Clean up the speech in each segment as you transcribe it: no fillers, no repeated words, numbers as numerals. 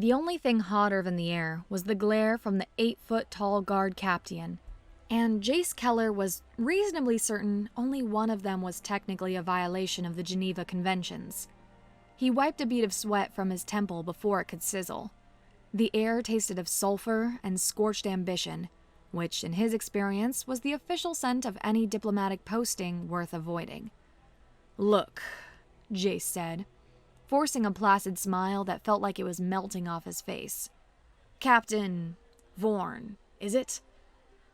The only thing hotter than the air was the glare from the 8-foot-tall guard captain, and Jace Keller was reasonably certain only one of them was technically a violation of the Geneva Conventions. He wiped a bead of sweat from his temple before it could sizzle. The air tasted of sulfur and scorched ambition, which, in his experience, was the official scent of any diplomatic posting worth avoiding. "Look," Jace said, forcing a placid smile that felt like it was melting off his face. "Captain Vorn, is it?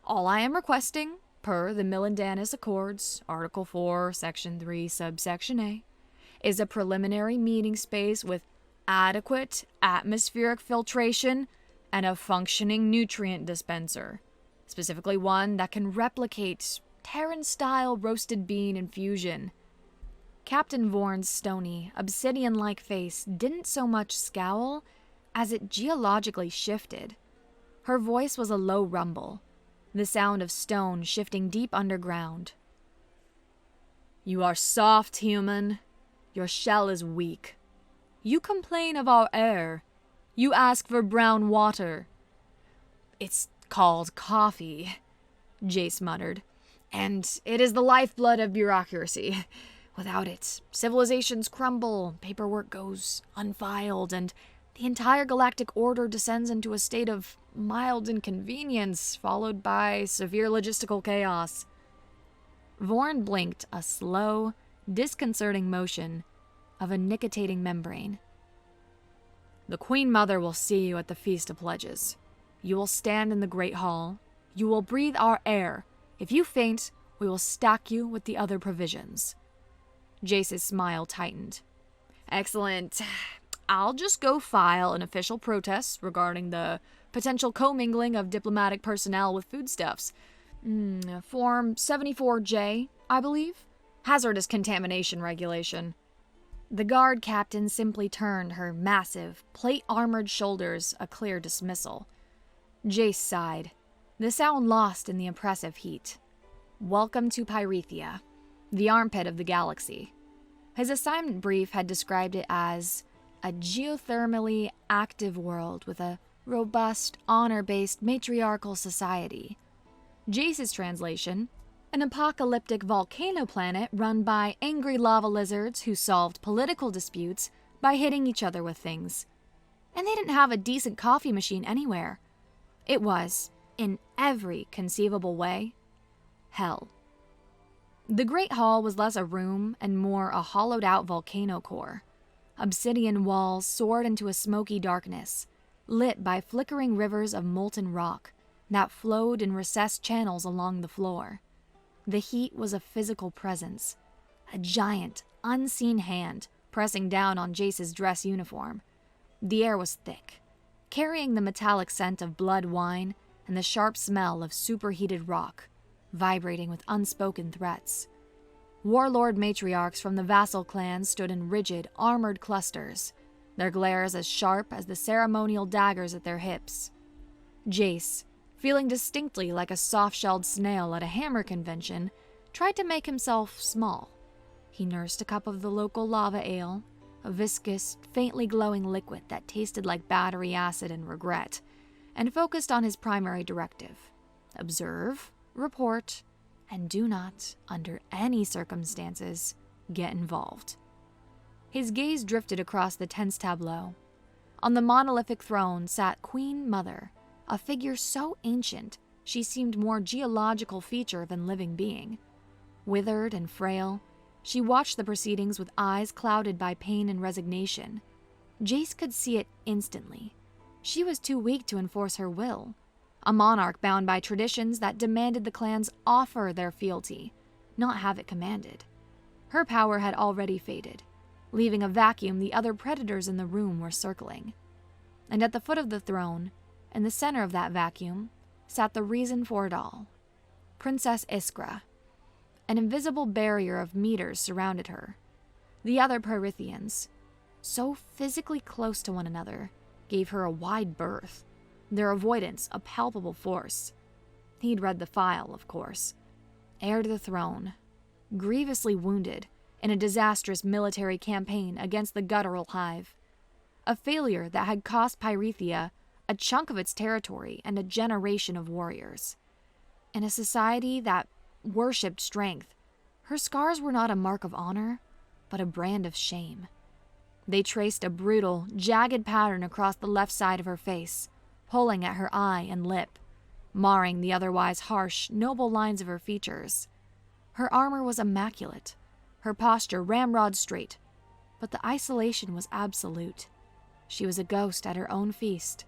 All I am requesting, per the Millendanus Accords, Article 4, Section 3, Subsection A, is a preliminary meeting space with adequate atmospheric filtration and a functioning nutrient dispenser, specifically one that can replicate Terran-style roasted bean infusion." Captain Vorn's stony, obsidian-like face didn't so much scowl as it geologically shifted. Her voice was a low rumble, the sound of stone shifting deep underground. "You are soft, human. Your shell is weak. You complain of our air. You ask for brown water." "It's called coffee," Jace muttered, "and it is the lifeblood of bureaucracy. Without it, civilizations crumble, paperwork goes unfiled, and the entire galactic order descends into a state of mild inconvenience, followed by severe logistical chaos." Vorn blinked a slow, disconcerting motion of a nicotinating membrane. "The Queen Mother will see you at the Feast of Pledges. You will stand in the Great Hall. You will breathe our air. If you faint, we will stack you with the other provisions." Jace's smile tightened. "Excellent. I'll just go file an official protest regarding the potential commingling of diplomatic personnel with foodstuffs. Form 74J, I believe. Hazardous contamination regulation." The guard captain simply turned her massive, plate-armored shoulders a clear dismissal. Jace sighed, the sound lost in the oppressive heat. Welcome to Pythia, the armpit of the galaxy. His assignment brief had described it as a geothermally active world with a robust, honor-based matriarchal society. Jace's translation: an apocalyptic volcano planet run by angry lava lizards who solved political disputes by hitting each other with things. And they didn't have a decent coffee machine anywhere. It was, in every conceivable way, hell. The Great Hall was less a room and more a hollowed-out volcano core. Obsidian walls soared into a smoky darkness, lit by flickering rivers of molten rock that flowed in recessed channels along the floor. The heat was a physical presence, a giant, unseen hand pressing down on Jace's dress uniform. The air was thick, carrying the metallic scent of blood wine and the sharp smell of superheated rock, vibrating with unspoken threats. Warlord matriarchs from the vassal clans stood in rigid, armored clusters, their glares as sharp as the ceremonial daggers at their hips. Jace, feeling distinctly like a soft-shelled snail at a hammer convention, tried to make himself small. He nursed a cup of the local lava ale, a viscous, faintly glowing liquid that tasted like battery acid and regret, and focused on his primary directive: observe, report, and do not, under any circumstances, get involved. His gaze drifted across the tense tableau. On the monolithic throne sat Queen Mother, a figure so ancient she seemed more geological feature than living being. Withered and frail, she watched the proceedings with eyes clouded by pain and resignation. Jace could see it instantly. She was too weak to enforce her will. A monarch bound by traditions that demanded the clans offer their fealty, not have it commanded. Her power had already faded, leaving a vacuum the other predators in the room were circling. And at the foot of the throne, in the center of that vacuum, sat the reason for it all: Princess Iskra. An invisible barrier of meters surrounded her. The other Pythians, so physically close to one another, gave her a wide berth, their avoidance a palpable force. He'd read the file, of course. Heir to the throne, grievously wounded in a disastrous military campaign against the guttural hive. a failure that had cost Pythia a chunk of its territory and a generation of warriors. In a society that worshipped strength, her scars were not a mark of honor, but a brand of shame. They traced a brutal, jagged pattern across the left side of her face, pulling at her eye and lip, marring the otherwise harsh, noble lines of her features. Her armor was immaculate, her posture ramrod straight, but the isolation was absolute. She was a ghost at her own feast.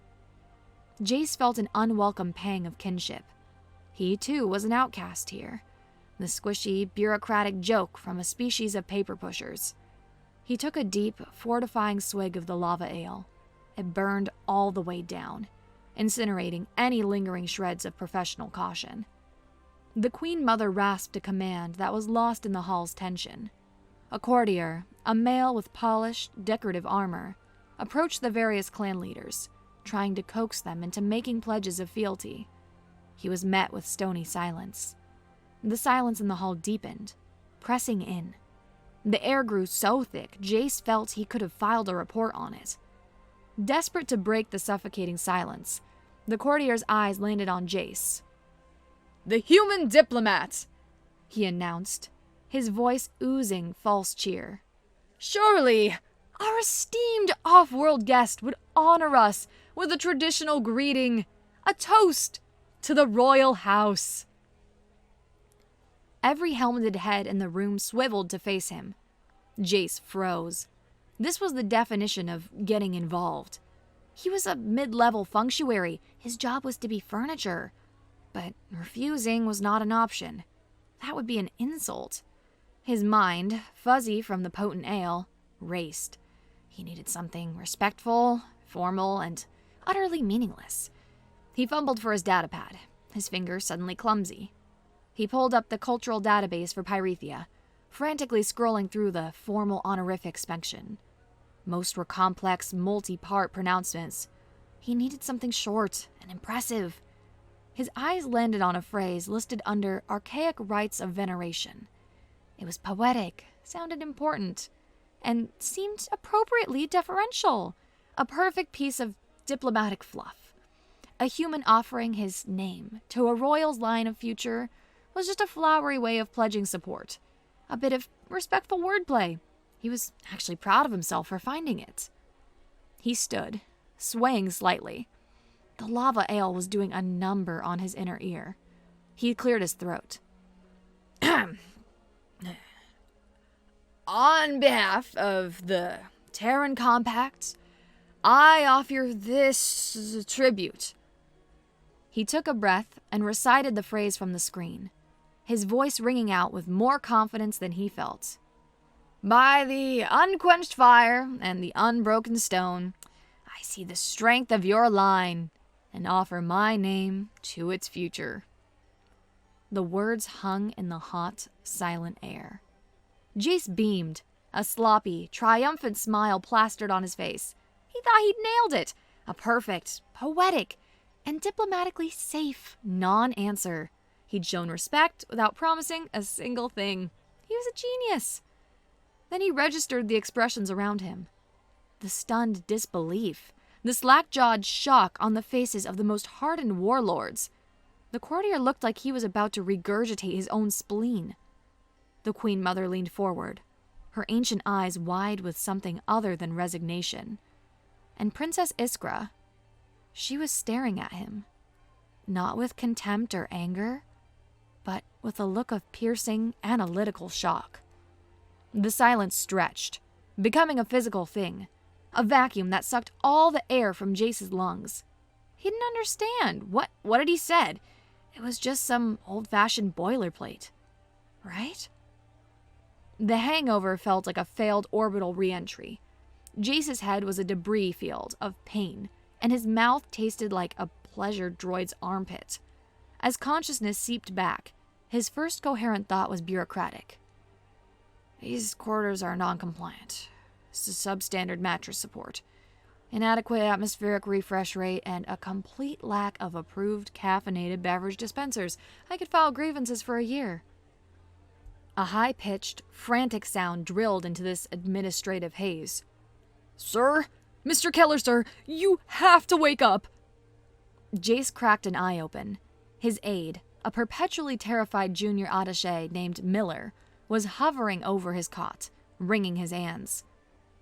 Jace felt an unwelcome pang of kinship. He, too, was an outcast here, the squishy, bureaucratic joke from a species of paper pushers. He took a deep, fortifying swig of the lava ale. It burned all the way down, incinerating any lingering shreds of professional caution. The Queen Mother rasped a command that was lost in the hall's tension. A courtier, a male with polished, decorative armor, approached the various clan leaders, trying to coax them into making pledges of fealty. He was met with stony silence. The silence in the hall deepened, pressing in. The air grew so thick, Jace felt he could have filed a report on it. Desperate to break the suffocating silence, the courtier's eyes landed on Jace. "The human diplomat!" he announced, his voice oozing false cheer. "Surely, our esteemed off-world guest would honor us with a traditional greeting, a toast to the royal house." Every helmeted head in the room swiveled to face him. Jace froze. This was the definition of getting involved. He was a mid-level functionary. His job was to be furniture. But refusing was not an option. That would be an insult. His mind, fuzzy from the potent ale, raced. He needed something respectful, formal, and utterly meaningless. He fumbled for his datapad, his fingers suddenly clumsy. He pulled up the cultural database for Pythia, frantically scrolling through the formal honorific section. Most were complex, multi-part pronouncements. He needed something short and impressive. His eyes landed on a phrase listed under archaic rites of veneration. It was poetic, sounded important, and seemed appropriately deferential. A perfect piece of diplomatic fluff. A human offering his name to a royal's line of future was just a flowery way of pledging support. A bit of respectful wordplay. He was actually proud of himself for finding it. He stood, swaying slightly. The lava ale was doing a number on his inner ear. He cleared his throat. "On behalf of the Terran Compact, I offer this tribute." He took a breath and recited the phrase from the screen, his voice ringing out with more confidence than he felt. "By the unquenched fire and the unbroken stone, I see the strength of your line and offer my name to its future." The words hung in the hot, silent air. Jace beamed, a sloppy, triumphant smile plastered on his face. He thought he'd nailed it. A perfect, poetic, and diplomatically safe non-answer. He'd shown respect without promising a single thing. He was a genius. Then he registered the expressions around him. The stunned disbelief, the slack-jawed shock on the faces of the most hardened warlords. The courtier looked like he was about to regurgitate his own spleen. The Queen Mother leaned forward, her ancient eyes wide with something other than resignation. And Princess Iskra, she was staring at him, not with contempt or anger, but with a look of piercing, analytical shock. The silence stretched, becoming a physical thing, a vacuum that sucked all the air from Jace's lungs. He didn't understand. What had he said? It was just some old-fashioned boilerplate, right? The hangover felt like a failed orbital re-entry. Jace's head was a debris field of pain, and his mouth tasted like a pleasure droid's armpit. As consciousness seeped back, his first coherent thought was bureaucratic. "These quarters are non-compliant. This is substandard mattress support, inadequate atmospheric refresh rate, and a complete lack of approved caffeinated beverage dispensers. I could file grievances for a year." A high-pitched, frantic sound drilled into this administrative haze. "Sir, Mr. Keller, sir, you have to wake up! Jace cracked an eye open. His aide, a perpetually terrified junior attaché named Miller, was hovering over his cot, wringing his hands.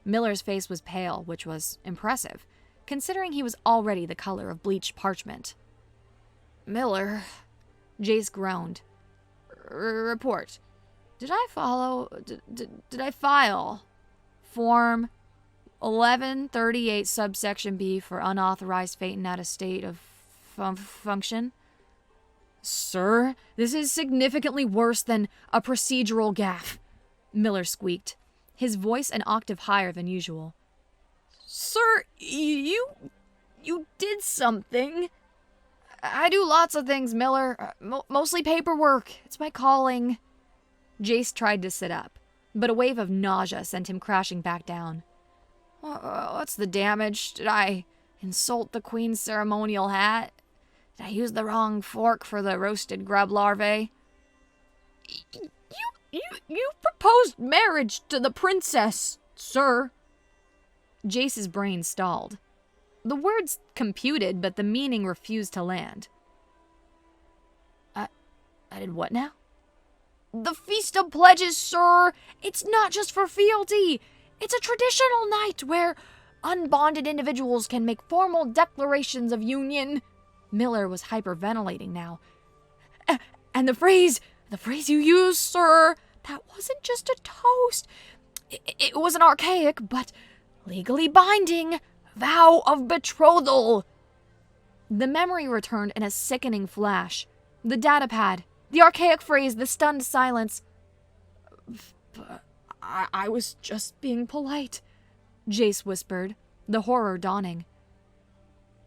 Miller's face was pale, which was impressive, considering he was already the color of bleached parchment. Miller, Jace groaned. Report. Did I file Form 1138 subsection B for unauthorized fainting out of state of function? Sir, this is significantly worse than a procedural gaffe, Miller squeaked, his voice an octave higher than usual. Sir, you did something. I do lots of things, Miller. Mostly paperwork. It's my calling. Jace tried to sit up, but a wave of nausea sent him crashing back down. What's the damage? Did I insult the Queen's ceremonial hat? Did I use the wrong fork for the roasted grub larvae? You proposed marriage to the princess, sir. Jace's brain stalled. The words computed, but the meaning refused to land. I did what now? The Feast of Pledges, sir! It's not just for fealty! It's a traditional night where unbonded individuals can make formal declarations of union. Miller was hyperventilating now. And the phrase you used, sir, that wasn't just a toast. It was an archaic, but legally binding vow of betrothal. The memory returned in a sickening flash. The datapad, the archaic phrase, the stunned silence. I was just being polite, Jace whispered, the horror dawning.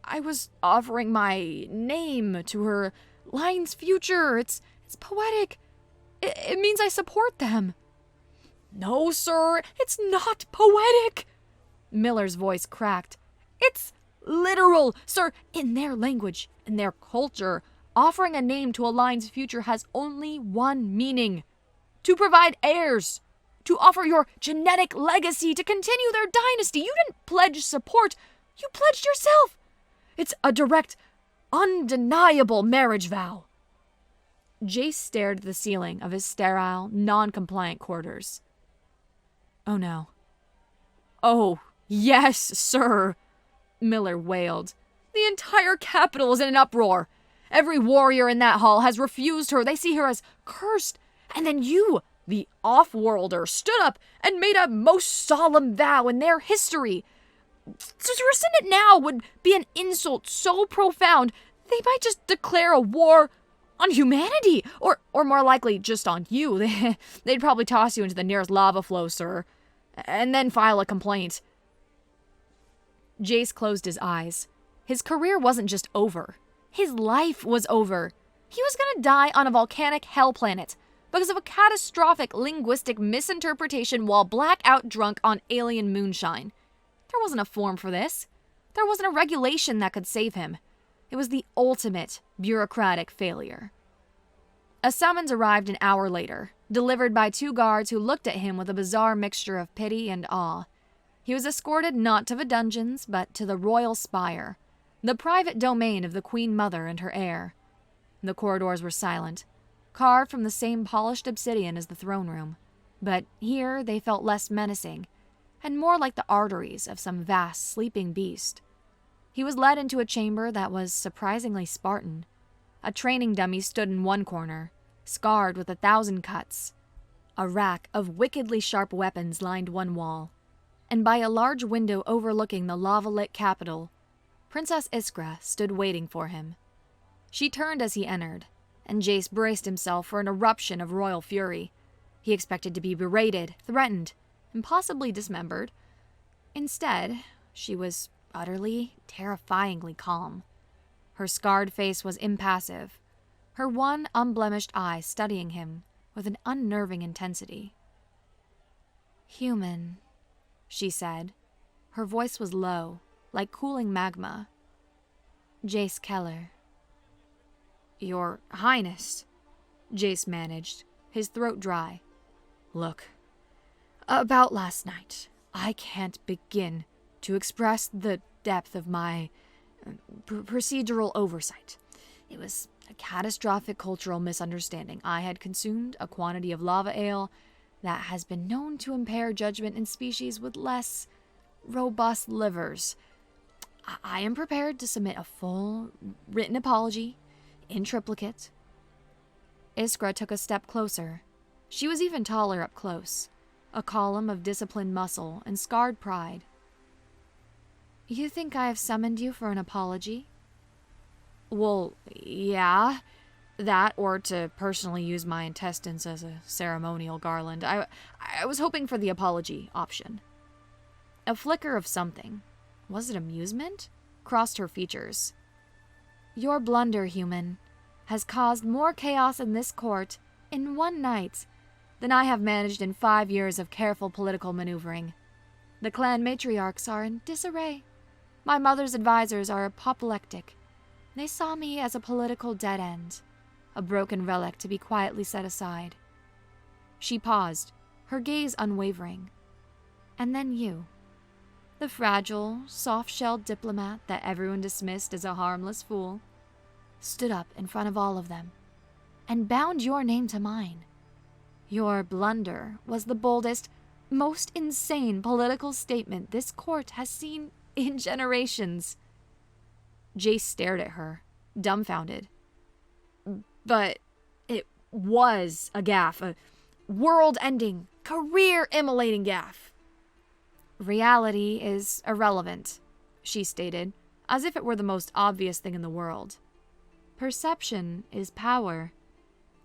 I was offering my name to her line's future. It's poetic. It means I support them. No, sir, it's not poetic. Miller's voice cracked. It's literal, sir. In their language, in their culture, offering a name to a line's future has only one meaning. To provide heirs. To offer your genetic legacy, to continue their dynasty. You didn't pledge support. You pledged yourself. It's a direct, undeniable marriage vow. Jace stared at the ceiling of his sterile, non-compliant quarters. Oh no. Oh, yes, sir, Miller wailed. The entire capital is in an uproar. Every warrior in that hall has refused her. They see her as cursed. And then you, the off-worlder, stood up and made a most solemn vow in their history. To rescind it now would be an insult so profound they might just declare a war on humanity, or more likely just on you. They'd probably toss you into the nearest lava flow, sir, and then file a complaint. Jace closed his eyes. His career wasn't just over. His life was over. He was gonna die on a volcanic hell planet because of a catastrophic linguistic misinterpretation while blackout drunk on alien moonshine. There wasn't a form for this. There wasn't a regulation that could save him. It was the ultimate bureaucratic failure. A summons arrived an hour later, delivered by two guards who looked at him with a bizarre mixture of pity and awe. He was escorted not to the dungeons, but to the royal spire, the private domain of the Queen Mother and her heir. The corridors were silent, carved from the same polished obsidian as the throne room, but here they felt less menacing, and more like the arteries of some vast sleeping beast. He was led into a chamber that was surprisingly Spartan. A training dummy stood in one corner, scarred with 1,000 cuts. A rack of wickedly sharp weapons lined one wall, and by a large window overlooking the lava-lit capital, Princess Iskra stood waiting for him. She turned as he entered, and Jace braced himself for an eruption of royal fury. He expected to be berated, threatened, and possibly dismembered. Instead, she was utterly, terrifyingly calm. Her scarred face was impassive, her one unblemished eye studying him with an unnerving intensity. "Human," she said. Her voice was low, like cooling magma. "Jace Keller." "Your Highness," Jace managed, his throat dry. "Look, about last night, I can't begin to express the depth of my procedural oversight. It was a catastrophic cultural misunderstanding. I had consumed a quantity of lava ale that has been known to impair judgment in species with less robust livers. I am prepared to submit a full written apology in triplicate. Iskra took a step closer. She was even taller up close, a column of disciplined muscle and scarred pride. You think I have summoned you for an apology? Well, yeah. That, or to personally use my intestines as a ceremonial garland. I was hoping for the apology option. A flicker of something, was it amusement, crossed her features. Your blunder, human, has caused more chaos in this court in one night than I have managed in 5 years of careful political maneuvering. The clan matriarchs are in disarray. My mother's advisors are apoplectic. They saw me as a political dead end, a broken relic to be quietly set aside. She paused, her gaze unwavering. And then you, the fragile, soft-shelled diplomat that everyone dismissed as a harmless fool, stood up in front of all of them and bound your name to mine. Your blunder was the boldest, most insane political statement this court has seen in generations. Jace stared at her, dumbfounded. But it was a gaffe, a world-ending, career-immolating gaffe. Reality is irrelevant, she stated, as if it were the most obvious thing in the world. Perception is power.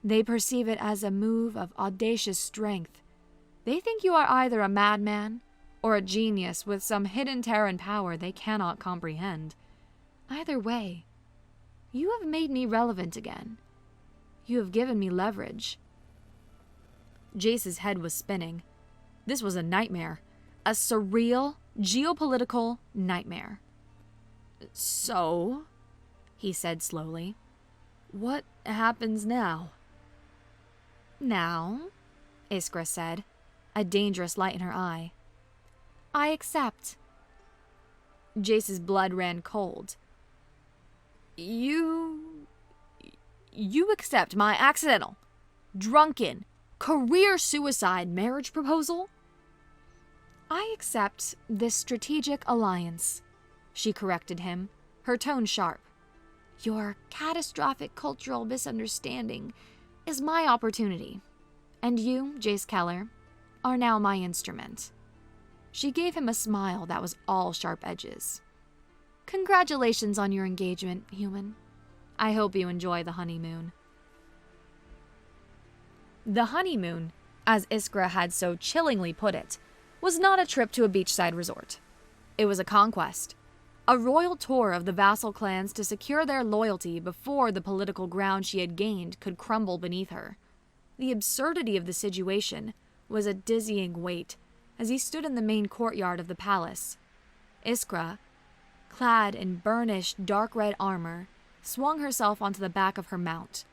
They perceive it as a move of audacious strength. They think you are either a madman or a genius with some hidden Terran power they cannot comprehend. Either way, you have made me relevant again. You have given me leverage. Jace's head was spinning. This was a nightmare. A surreal, geopolitical nightmare. So, he said slowly, what happens now? Now, Iskra said, a dangerous light in her eye. I accept. Jace's blood ran cold. You accept my accidental, drunken, career suicide marriage proposal? I accept this strategic alliance, she corrected him, her tone sharp. Your catastrophic cultural misunderstanding is my opportunity, and you, Jace Keller, are now my instrument. She gave him a smile that was all sharp edges. Congratulations on your engagement, human. I hope you enjoy the honeymoon. The honeymoon, as Iskra had so chillingly put it, was not a trip to a beachside resort. It was a conquest, a royal tour of the vassal clans to secure their loyalty before the political ground she had gained could crumble beneath her. The absurdity of the situation was a dizzying weight as he stood in the main courtyard of the palace. Iskra, clad in burnished dark red armor, swung herself onto the back of her mount,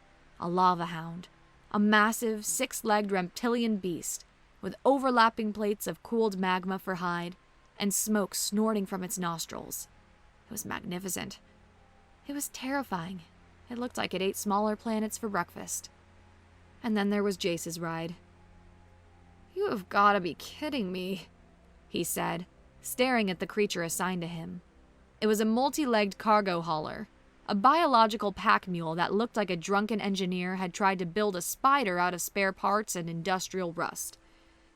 a lava hound, a massive six-legged reptilian beast with overlapping plates of cooled magma for hide and smoke snorting from its nostrils. It was magnificent. It was terrifying. It looked like it ate smaller planets for breakfast. And then there was Jace's ride. You have got to be kidding me, he said, staring at the creature assigned to him. It was a multi-legged cargo hauler, a biological pack mule that looked like a drunken engineer had tried to build a spider out of spare parts and industrial rust.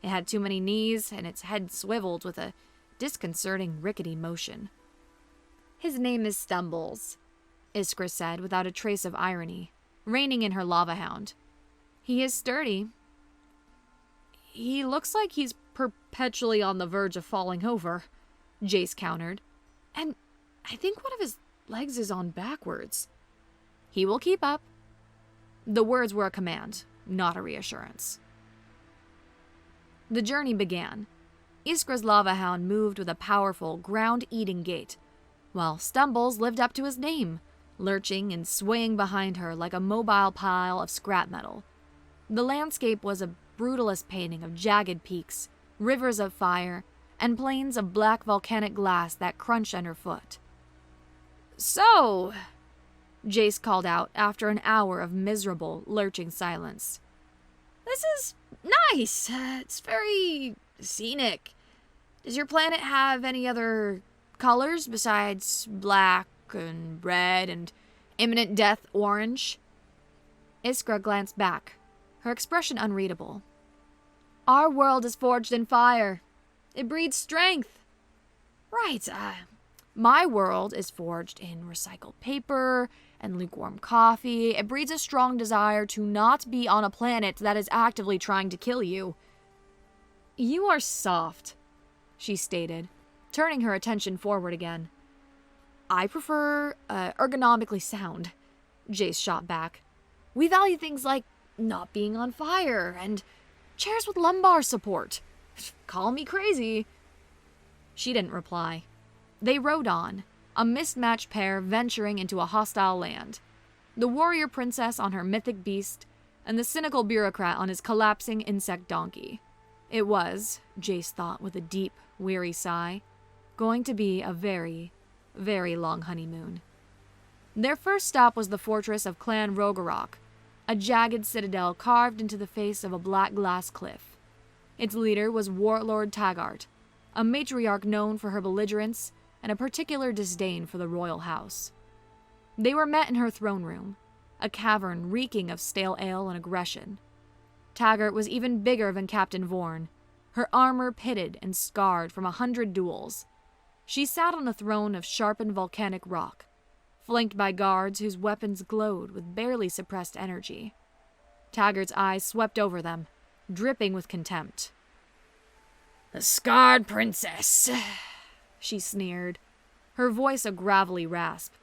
It had too many knees, and its head swiveled with a disconcerting, rickety motion. His name is Stumbles, Iskra said without a trace of irony, reining in her lava hound. He is sturdy. He looks like he's perpetually on the verge of falling over, Jace countered. And I think one of his legs is on backwards. He will keep up. The words were a command, not a reassurance. The journey began. Iskra's lava hound moved with a powerful, ground-eating gait, while Stumbles lived up to his name, lurching and swaying behind her like a mobile pile of scrap metal. The landscape was a brutalist painting of jagged peaks, rivers of fire, and planes of black volcanic glass that crunched underfoot. "So," Jace called out after an hour of miserable, lurching silence. "This is nice. It's very scenic. Does your planet have any other colors besides black and red and imminent death orange?" Iskra glanced back, her expression unreadable. "Our world is forged in fire. It breeds strength." "Right, my world is forged in recycled paper and lukewarm coffee. It breeds a strong desire to not be on a planet that is actively trying to kill you." "You are soft," she stated, turning her attention forward again. "I prefer ergonomically sound," Jace shot back. "We value things like not being on fire and chairs with lumbar support. Call me crazy." She didn't reply. They rode on, a mismatched pair venturing into a hostile land. The warrior princess on her mythic beast, and the cynical bureaucrat on his collapsing insect donkey. It was, Jace thought with a deep, weary sigh, going to be a very, very long honeymoon. Their first stop was the fortress of Clan Rogarok, a jagged citadel carved into the face of a black glass cliff. Its leader was Warlord Taggart, a matriarch known for her belligerence and a particular disdain for the royal house. They were met in her throne room, a cavern reeking of stale ale and aggression. Taggart was even bigger than Captain Vorn, her armor pitted and scarred from 100 duels. She sat on a throne of sharpened volcanic rock, flanked by guards whose weapons glowed with barely suppressed energy. Taggart's eyes swept over them, dripping with contempt. "The scarred princess," she sneered, her voice a gravelly rasp.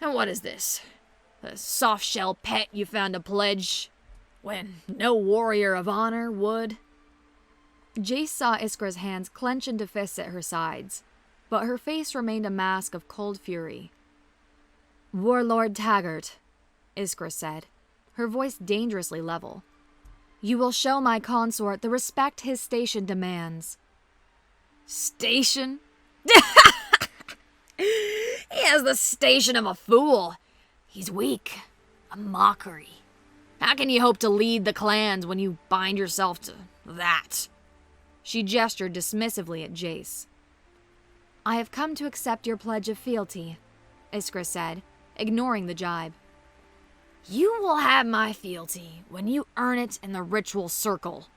"And what is this? A soft-shell pet you found to pledge when no warrior of honor would?" Jace saw Iskra's hands clench into fists at her sides, but her face remained a mask of cold fury. "Warlord Taggart," Iskra said, her voice dangerously level. "You will show my consort the respect his station demands." "Station? He has the station of a fool. He's weak, a mockery. How can you hope to lead the clans when you bind yourself to that?" She gestured dismissively at Jace. "I have come to accept your pledge of fealty," Iskra said, ignoring the jibe. "You will have my fealty when you earn it in the ritual circle,"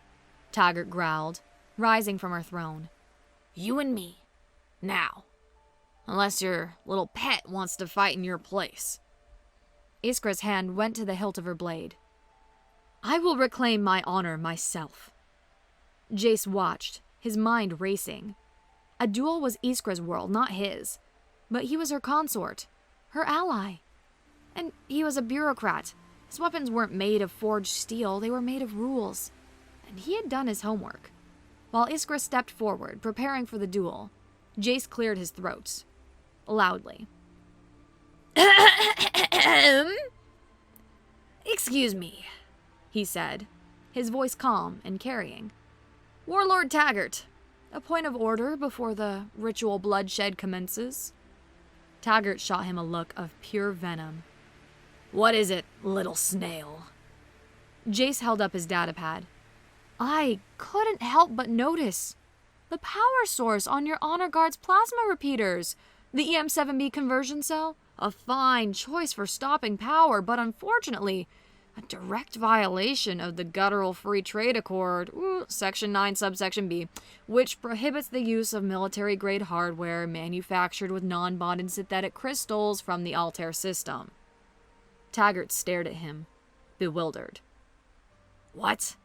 Taggart growled, rising from her throne. "You and me. Now. Unless your little pet wants to fight in your place." Iskra's hand went to the hilt of her blade. "I will reclaim my honor myself." Jace watched, his mind racing. A duel was Iskra's world, not his. But he was her consort, her ally. And he was a bureaucrat. His weapons weren't made of forged steel, they were made of rules. And he had done his homework. While Iskra stepped forward, preparing for the duel, Jace cleared his throat. Loudly. "Excuse me," he said, his voice calm and carrying. "Warlord Taggart, a point of order before the ritual bloodshed commences." Taggart shot him a look of pure venom. "What is it, little snail?" Jace held up his datapad. "I couldn't help but notice the power source on your Honor Guard's plasma repeaters. The EM7B conversion cell, a fine choice for stopping power, but unfortunately, a direct violation of the Guttural Free Trade Accord, Section 9, Subsection B, which prohibits the use of military-grade hardware manufactured with non-bonded synthetic crystals from the Altair system." Taggart stared at him, bewildered. "What?"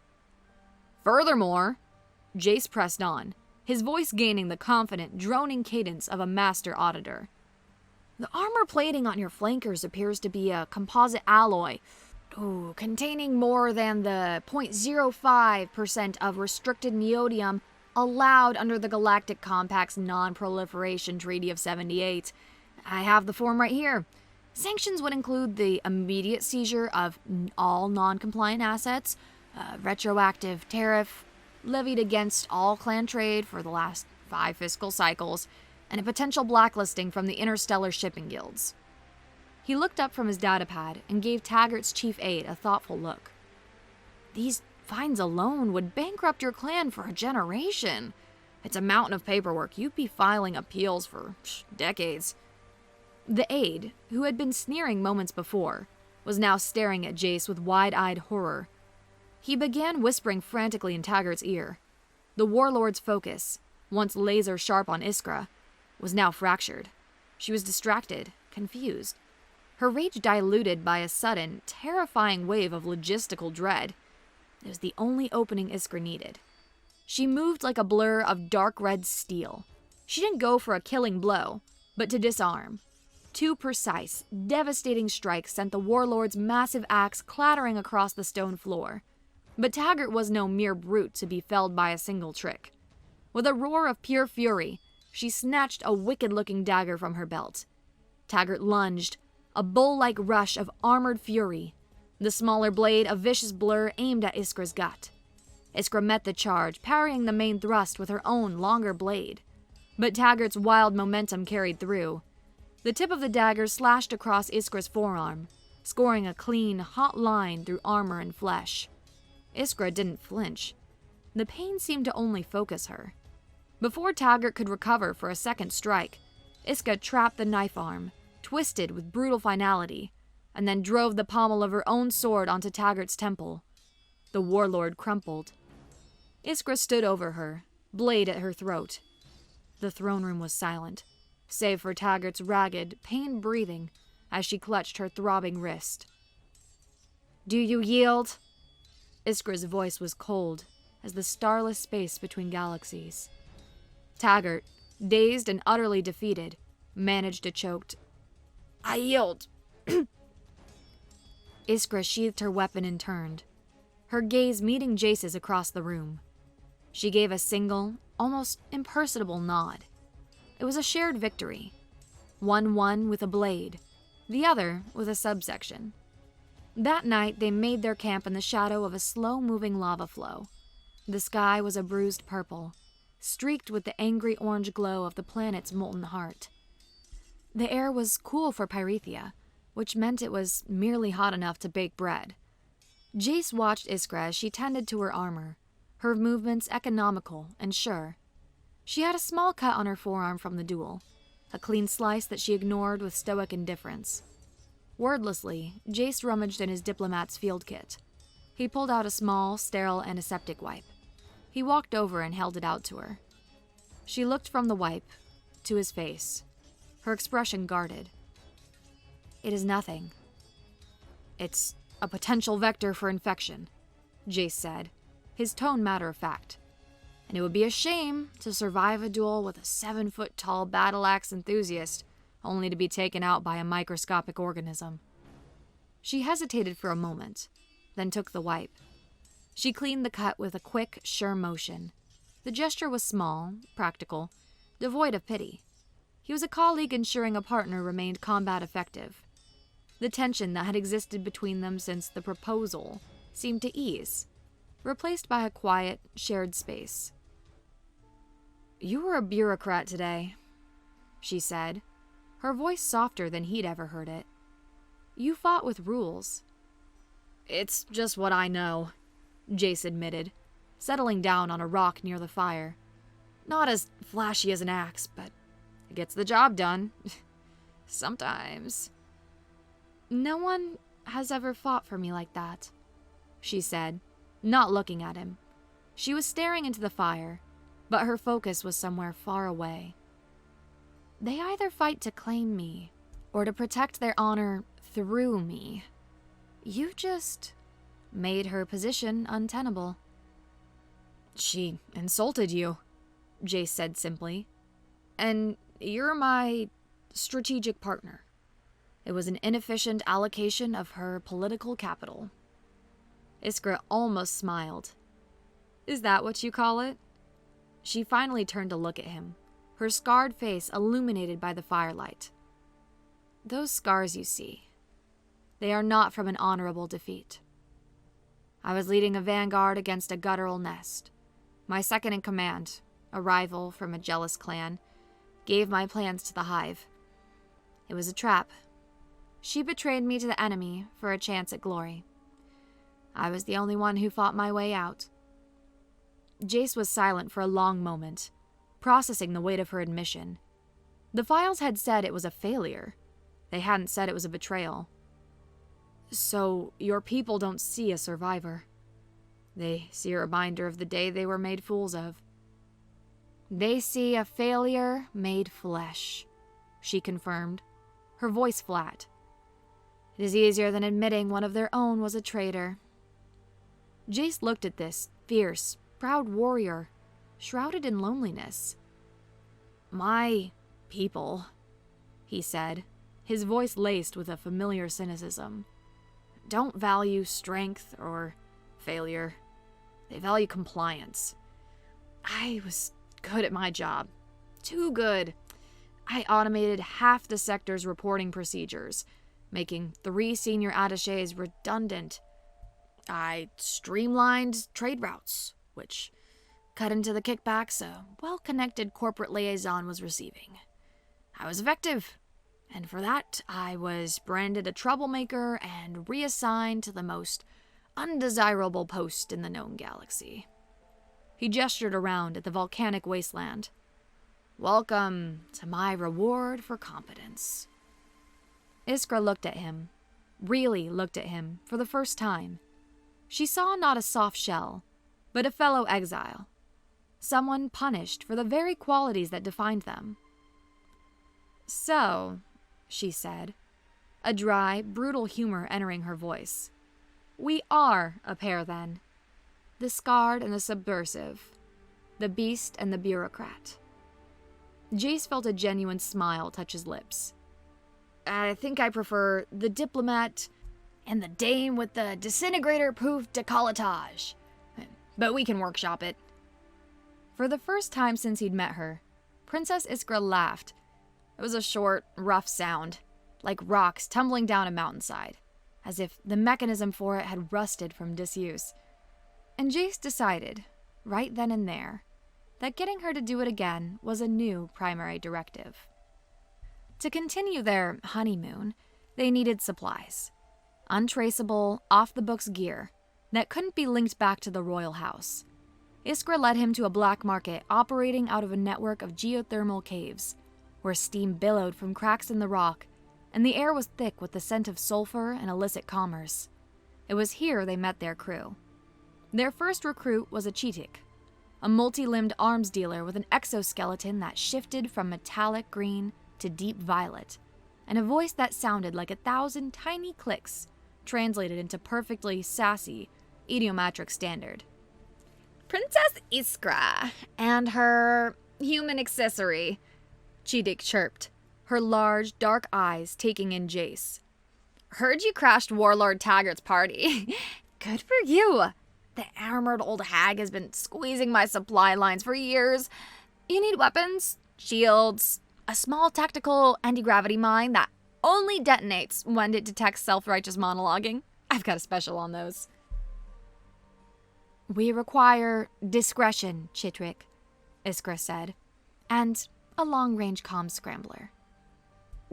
"Furthermore," Jace pressed on, his voice gaining the confident, droning cadence of a master auditor, "the armor plating on your flankers appears to be a composite alloy, containing more than the 0.05% of restricted neodymium allowed under the Galactic Compact's Non-Proliferation Treaty of 78. I have the form right here. Sanctions would include the immediate seizure of all non-compliant assets, retroactive tariff, levied against all clan trade for the last 5 fiscal cycles, and a potential blacklisting from the interstellar shipping guilds. He looked up from his datapad and gave Taggart's chief aide a thoughtful look. These fines alone would bankrupt your clan for a generation. It's a mountain of paperwork. You'd be filing appeals for decades. The aide, who had been sneering moments before, was now staring at Jace with wide-eyed horror. He began whispering frantically in Taggart's ear. The warlord's focus, once laser-sharp on Iskra, was now fractured. She was distracted, confused. Her rage diluted by a sudden, terrifying wave of logistical dread. It was the only opening Iskra needed. She moved like a blur of dark red steel. She didn't go for a killing blow, but to disarm. 2 precise, devastating strikes sent the warlord's massive axe clattering across the stone floor. But Taggart was no mere brute to be felled by a single trick. With a roar of pure fury, she snatched a wicked-looking dagger from her belt. Taggart lunged, a bull-like rush of armored fury. The smaller blade, a vicious blur, aimed at Iskra's gut. Iskra met the charge, parrying the main thrust with her own longer blade. But Taggart's wild momentum carried through. The tip of the dagger slashed across Iskra's forearm, scoring a clean, hot line through armor and flesh. Iskra didn't flinch. The pain seemed to only focus her. Before Taggart could recover for a second strike, Iskra trapped the knife arm, twisted with brutal finality, and then drove the pommel of her own sword onto Taggart's temple. The warlord crumpled. Iskra stood over her, blade at her throat. The throne room was silent, save for Taggart's ragged, pained breathing as she clutched her throbbing wrist. "Do you yield?" Iskra's voice was cold as the starless space between galaxies. Taggart, dazed and utterly defeated, managed a choked, "I yield." Iskra sheathed her weapon and turned, her gaze meeting Jace's across the room. She gave a single, almost imperceptible nod. It was a shared victory. One won with a blade, the other with a subsection. That night, they made their camp in the shadow of a slow-moving lava flow. The sky was a bruised purple, streaked with the angry orange glow of the planet's molten heart. The air was cool for Pythia, which meant it was merely hot enough to bake bread. Jace watched Iskra as she tended to her armor, her movements economical and sure. She had a small cut on her forearm from the duel, a clean slice that she ignored with stoic indifference. Wordlessly, Jace rummaged in his diplomat's field kit. He pulled out a small, sterile antiseptic wipe. He walked over and held it out to her. She looked from the wipe to his face, her expression guarded. "It is nothing." "It's a potential vector for infection," Jace said, his tone matter-of-fact. "And it would be a shame to survive a duel with a 7-foot-tall battle-axe enthusiast, only to be taken out by a microscopic organism." She hesitated for a moment, then took the wipe. She cleaned the cut with a quick, sure motion. The gesture was small, practical, devoid of pity. He was a colleague ensuring a partner remained combat effective. The tension that had existed between them since the proposal seemed to ease, replaced by a quiet, shared space. "You were a bureaucrat today," she said, her voice softer than he'd ever heard it. "You fought with rules." "It's just what I know," Jace admitted, settling down on a rock near the fire. "Not as flashy as an axe, but it gets the job done. Sometimes." "No one has ever fought for me like that," she said, not looking at him. She was staring into the fire, but her focus was somewhere far away. "They either fight to claim me, or to protect their honor through me. You just made her position untenable." "She insulted you," Jace said simply. "And you're my strategic partner. It was an inefficient allocation of her political capital." Iskra almost smiled. "Is that what you call it?" She finally turned to look at him, her scarred face illuminated by the firelight. "Those scars you see, they are not from an honorable defeat. I was leading a vanguard against a guttural nest. My second in command, a rival from a jealous clan, gave my plans to the Hive. It was a trap. She betrayed me to the enemy for a chance at glory. I was the only one who fought my way out. Jace was silent for a long moment, processing the weight of her admission. The files had said it was a failure. They hadn't said it was a betrayal. So, your people don't see a survivor. They see a reminder of the day they were made fools of. They see a failure made flesh, she confirmed, her voice flat. It is easier than admitting one of their own was a traitor. Jace looked at this fierce, proud warrior, shrouded in loneliness. My people, he said, his voice laced with a familiar cynicism, don't value strength or failure. They value compliance. I was good at my job. Too good. I automated half the sector's reporting procedures, making 3 senior attaches redundant. I streamlined trade routes, which cut into the kickbacks a well-connected corporate liaison was receiving. I was effective, and for that, I was branded a troublemaker and reassigned to the most undesirable post in the known galaxy. He gestured around at the volcanic wasteland. Welcome to my reward for competence. Iskra looked at him, really looked at him, for the first time. She saw not a soft shell, but a fellow exile. Someone punished for the very qualities that defined them. So, she said, a dry, brutal humor entering her voice. We are a pair, then. The scarred and the subversive. The beast and the bureaucrat. Jace felt a genuine smile touch his lips. I think I prefer the diplomat and the dame with the disintegrator-proof décolletage. But we can workshop it. For the first time since he'd met her, Princess Iskra laughed. It was a short, rough sound, like rocks tumbling down a mountainside, as if the mechanism for it had rusted from disuse. And Jace decided, right then and there, that getting her to do it again was a new primary directive. To continue their honeymoon, they needed supplies. Untraceable, off-the-books gear that couldn't be linked back to the royal house. Iskra led him to a black market operating out of a network of geothermal caves, where steam billowed from cracks in the rock, and the air was thick with the scent of sulfur and illicit commerce. It was here they met their crew. Their first recruit was a Cheetic, a multi-limbed arms dealer with an exoskeleton that shifted from metallic green to deep violet, and a voice that sounded like 1,000 tiny clicks translated into perfectly sassy, idiomatic standard. Princess Iskra and her human accessory, Cheetic chirped, her large, dark eyes taking in Jace. Heard you crashed Warlord Taggart's party. Good for you. The armored old hag has been squeezing my supply lines for years. You need weapons, shields, a small tactical anti-gravity mine that only detonates when it detects self-righteous monologuing. I've got a special on those. We require discretion, Chitwick, Iskra said, and a long-range comms scrambler.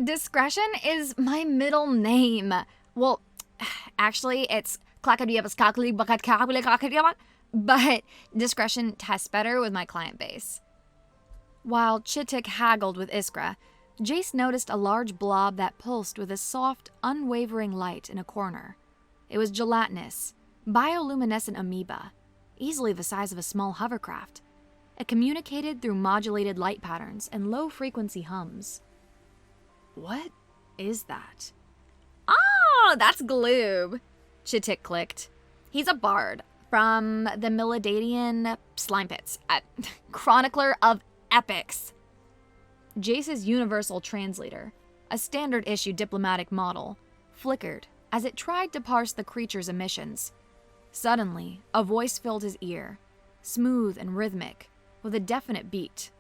Discretion is my middle name. Well, actually, it's but discretion tests better with my client base. While Chitwick haggled with Iskra, Jace noticed a large blob that pulsed with a soft, unwavering light in a corner. It was gelatinous, bioluminescent amoeba, easily the size of a small hovercraft. It communicated through modulated light patterns and low-frequency hums. What is that? Oh, that's Gloob, Chitwick clicked. He's a bard from the Milladadian slime pits, chronicler of epics. Jace's universal translator, a standard-issue diplomatic model, flickered as it tried to parse the creature's emissions. Suddenly, a voice filled his ear, smooth and rhythmic, with a definite beat.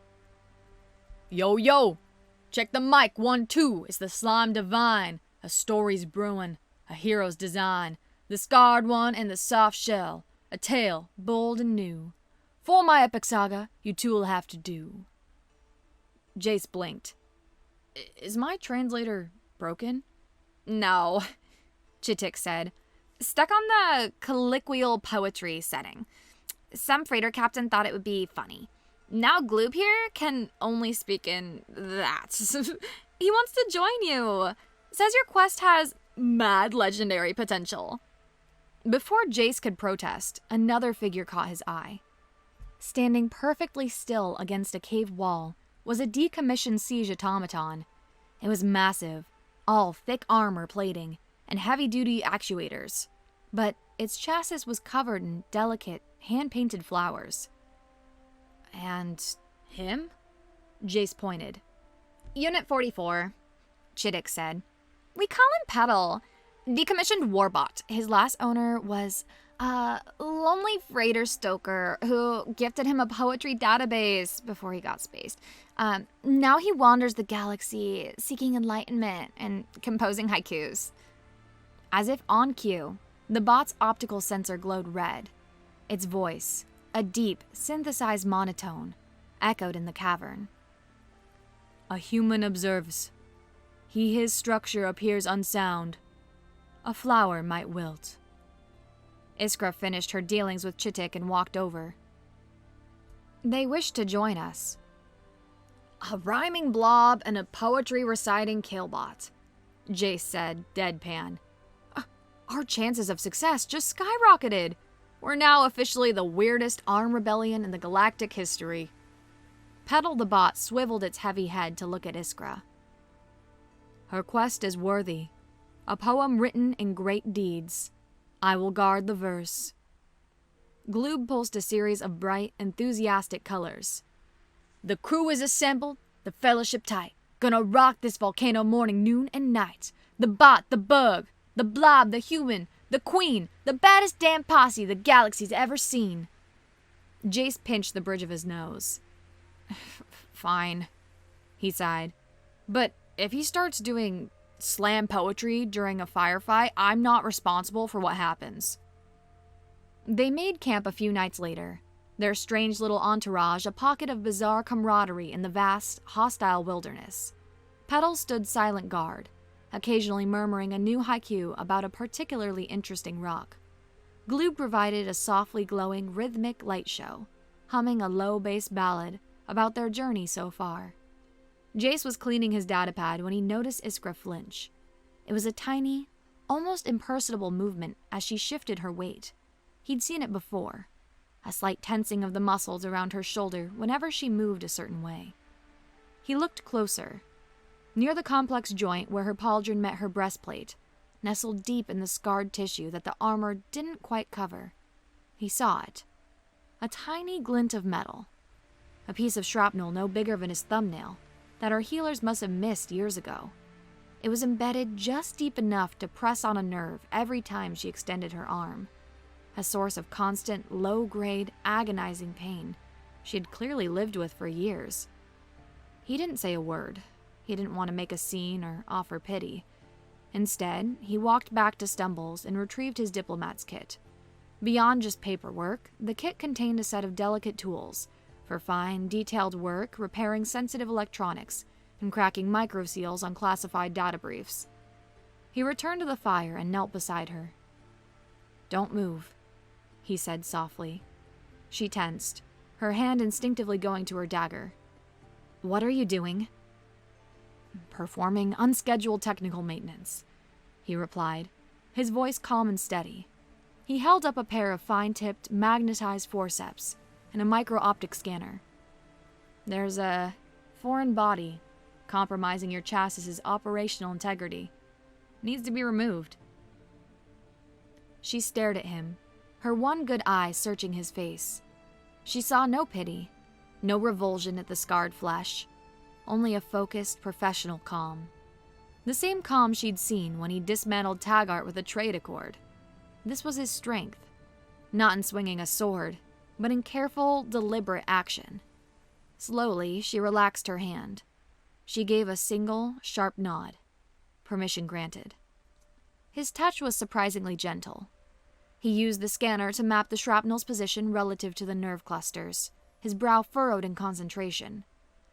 Yo, yo! Check the mic, 1-2, it's the slime divine. A story's brewing, a hero's design. The scarred one and the soft shell, a tale bold and new. For my epic saga, you two'll have to do. Jace blinked. Is my translator broken? No, Chitik said. Stuck on the colloquial poetry setting. Some freighter captain thought it would be funny. Now Gloob here can only speak in that. He wants to join you. Says your quest has mad legendary potential. Before Jace could protest, another figure caught his eye. Standing perfectly still against a cave wall was a decommissioned siege automaton. It was massive, all thick armor plating and heavy-duty actuators, but its chassis was covered in delicate, hand-painted flowers. And him? Jace pointed. Unit 44, Chittick said. We call him Petal. Decommissioned warbot. His last owner was a lonely freighter stoker who gifted him a poetry database before he got spaced. Now he wanders the galaxy, seeking enlightenment and composing haikus. As if on cue, the bot's optical sensor glowed red. Its voice, a deep, synthesized monotone, echoed in the cavern. A human observes. His structure appears unsound. A flower might wilt. Iskra finished her dealings with Chittik and walked over. They wished to join us. A rhyming blob and a poetry-reciting killbot, Jace said, deadpan. Our chances of success just skyrocketed. We're now officially the weirdest armed rebellion in the galactic history. Petal the bot swiveled its heavy head to look at Iskra. Her quest is worthy. A poem written in great deeds. I will guard the verse. Gloob pulsed a series of bright, enthusiastic colors. The crew is assembled, the fellowship tight. Gonna rock this volcano morning, noon, and night. The bot, the bug, the blob, the human, the queen, the baddest damn posse the galaxy's ever seen. Jace pinched the bridge of his nose. Fine, he sighed. But if he starts doing slam poetry during a firefight, I'm not responsible for what happens. They made camp a few nights later, their strange little entourage a pocket of bizarre camaraderie in the vast, hostile wilderness. Petal stood silent guard, occasionally murmuring a new haiku about a particularly interesting rock. Gloob provided a softly glowing, rhythmic light show, humming a low-bass ballad about their journey so far. Jace was cleaning his datapad when he noticed Iskra flinch. It was a tiny, almost impersonable movement as she shifted her weight. He'd seen it before, a slight tensing of the muscles around her shoulder whenever she moved a certain way. He looked closer. Near the complex joint where her pauldron met her breastplate, nestled deep in the scarred tissue that the armor didn't quite cover, he saw it. A tiny glint of metal. A piece of shrapnel no bigger than his thumbnail, that her healers must have missed years ago. It was embedded just deep enough to press on a nerve every time she extended her arm. A source of constant, low-grade, agonizing pain she had clearly lived with for years. He didn't say a word. He didn't want to make a scene or offer pity. Instead, he walked back to Stumbles and retrieved his diplomat's kit. Beyond just paperwork, the kit contained a set of delicate tools for fine, detailed work repairing sensitive electronics and cracking microseals on classified data briefs. He returned to the fire and knelt beside her. Don't move, he said softly. She tensed, her hand instinctively going to her dagger. What are you doing? Performing unscheduled technical maintenance, he replied, his voice calm and steady. He held up a pair of fine-tipped, magnetized forceps and a micro-optic scanner. There's a foreign body compromising your chassis' operational integrity. Needs to be removed. She stared at him, her one good eye searching his face. She saw no pity, no revulsion at the scarred flesh, only a focused, professional calm. The same calm she'd seen when he dismantled Taggart with a trade accord. This was his strength, not in swinging a sword, but in careful, deliberate action. Slowly, she relaxed her hand. She gave a single, sharp nod. Permission granted. His touch was surprisingly gentle. He used the scanner to map the shrapnel's position relative to the nerve clusters, his brow furrowed in concentration.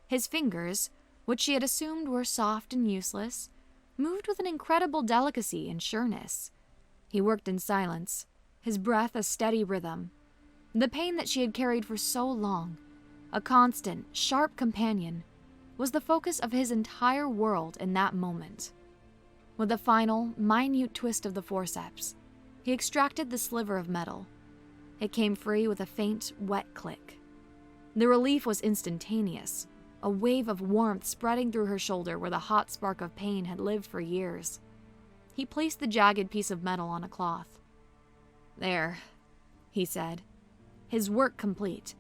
His fingers, which she had assumed were soft and useless, moved with an incredible delicacy and sureness. He worked in silence, his breath a steady rhythm. The pain that she had carried for so long, a constant, sharp companion, was the focus of his entire world in that moment. With a final, minute twist of the forceps, he extracted the sliver of metal. It came free with a faint, wet click. The relief was instantaneous, a wave of warmth spreading through her shoulder where the hot spark of pain had lived for years. He placed the jagged piece of metal on a cloth. "There," he said, his work complete.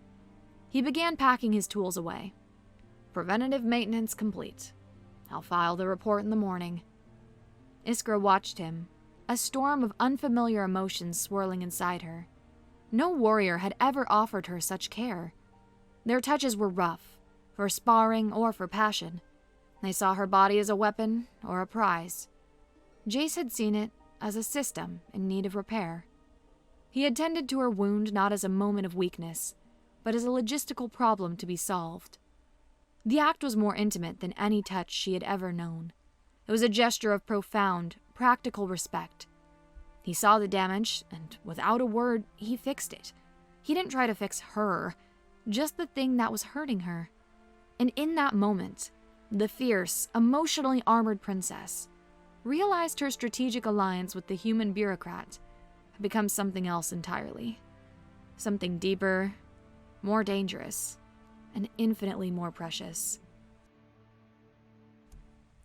He began packing his tools away. "Preventative maintenance complete. I'll file the report in the morning." Iskra watched him, a storm of unfamiliar emotions swirling inside her. No warrior had ever offered her such care. Their touches were rough, for sparring or for passion. They saw her body as a weapon or a prize. Jace had seen it as a system in need of repair. He had tended to her wound not as a moment of weakness, but as a logistical problem to be solved. The act was more intimate than any touch she had ever known. It was a gesture of profound, practical respect. He saw the damage, and without a word, he fixed it. He didn't try to fix her, just the thing that was hurting her. And in that moment, the fierce, emotionally armored princess realized her strategic alliance with the human bureaucrat had become something else entirely. Something deeper, more dangerous, and infinitely more precious.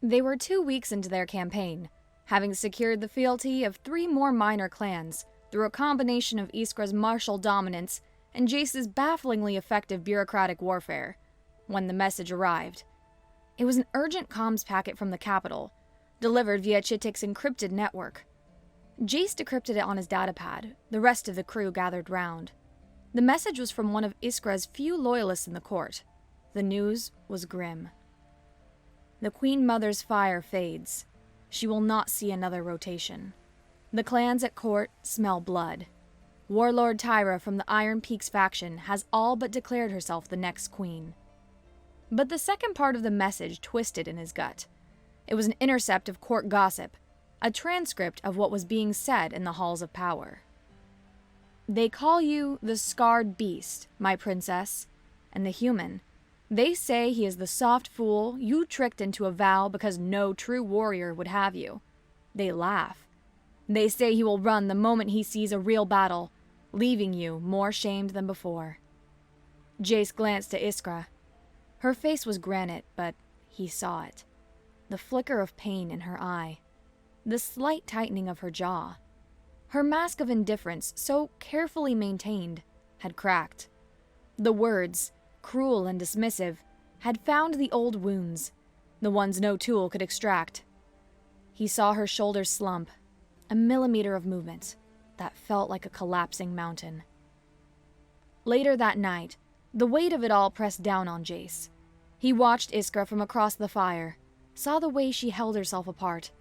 They were 2 weeks into their campaign, having secured the fealty of 3 more minor clans through a combination of Iskra's martial dominance and Jace's bafflingly effective bureaucratic warfare, when the message arrived. It was an urgent comms packet from the capital, delivered via Chitik's encrypted network. Jace decrypted it on his datapad. The rest of the crew gathered round. The message was from one of Iskra's few loyalists in the court. The news was grim. The Queen Mother's fire fades. She will not see another rotation. The clans at court smell blood. Warlord Tyra from the Iron Peaks faction has all but declared herself the next queen. But the second part of the message twisted in his gut. It was an intercept of court gossip, a transcript of what was being said in the halls of power. "They call you the Scarred Beast, my princess, and the human. They say he is the soft fool you tricked into a vow because no true warrior would have you. They laugh. They say he will run the moment he sees a real battle, leaving you more shamed than before." Jace glanced at Iskra. Her face was granite, but he saw it. The flicker of pain in her eye. The slight tightening of her jaw. Her mask of indifference, so carefully maintained, had cracked. The words, cruel and dismissive, had found the old wounds, the ones no tool could extract. He saw her shoulders slump, a millimeter of movement that felt like a collapsing mountain. Later that night, the weight of it all pressed down on Jace. He watched Iskra from across the fire, saw the way she held herself apart,